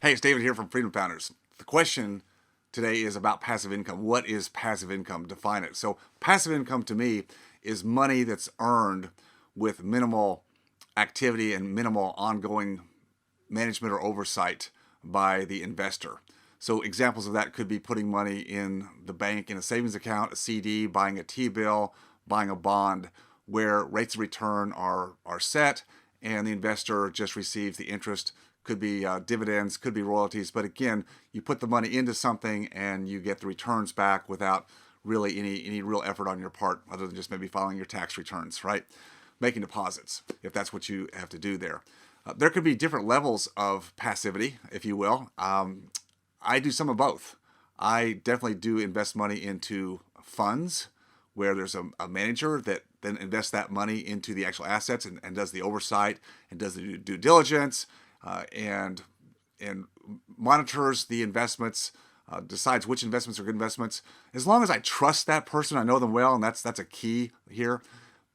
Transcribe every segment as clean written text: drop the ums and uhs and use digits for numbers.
Hey, it's David here from Freedom Founders. The question today is about passive income. What is passive income? Define it. So passive income to me is money that's earned with minimal activity and minimal ongoing management or oversight by the investor. So examples of that could be putting money in the bank in a savings account, a CD, buying a T-bill, buying a bond, where rates of return are set and the investor just receives the interest. Could be dividends, could be royalties, but again, you put the money into something and you get the returns back without really any real effort on your part, other than just maybe filing your tax returns, right? Making deposits, if that's what you have to do there. There could be different levels of passivity, if you will. I do some of both. I definitely do invest money into funds where there's a manager that then invests that money into the actual assets and does the oversight and does the due diligence, and monitors the investments, decides which investments are good investments. As long as I trust that person, I know them well, and that's a key here.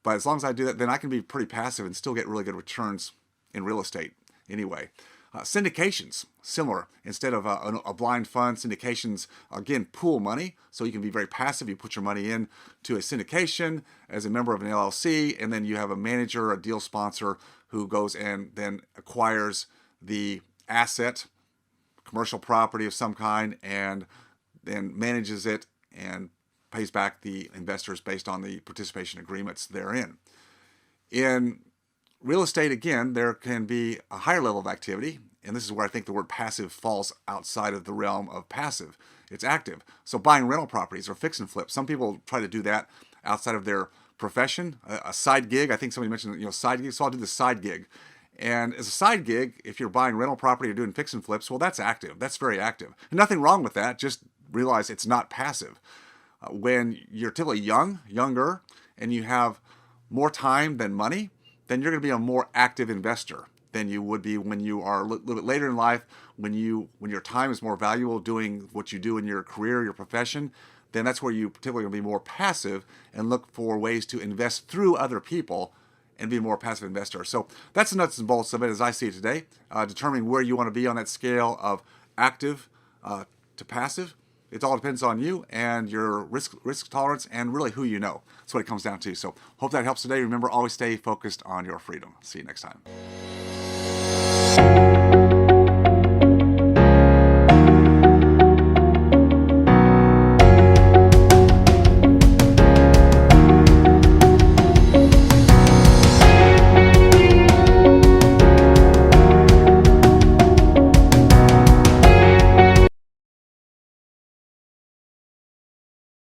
But as long as I do that, then I can be pretty passive and still get really good returns in real estate anyway. Syndications, similar. Instead of a blind fund, syndications, again, pool money. So you can be very passive. You put your money in to a syndication as a member of an LLC, and then you have a manager, a deal sponsor, who goes and then acquires the asset, commercial property of some kind, and then manages it and pays back the investors based on the participation agreements therein. In real estate, again, there can be a higher level of activity, and this is where I think the word passive falls outside of the realm of passive. It's active. So buying rental properties or fix and flip. Some people try to do that outside of their profession, a side gig. I think somebody mentioned, side gig, so I'll do the side gig. And as a side gig, if you're buying rental property or doing fix and flips, well, that's active. That's very active. And nothing wrong with that. Just realize it's not passive. When you're typically younger, and you have more time than money, then you're going to be a more active investor than you would be when you are a little bit later in life, when your time is more valuable doing what you do in your career, your profession. Then that's where you typically going to be more passive and look for ways to invest through other people and be a more passive investor. So that's the nuts and bolts of it as I see it today. Determining where you want to be on that scale of active to passive. It all depends on you and your risk tolerance and really who you know. That's what it comes down to. So hope that helps today. Remember, always stay focused on your freedom. See you next time.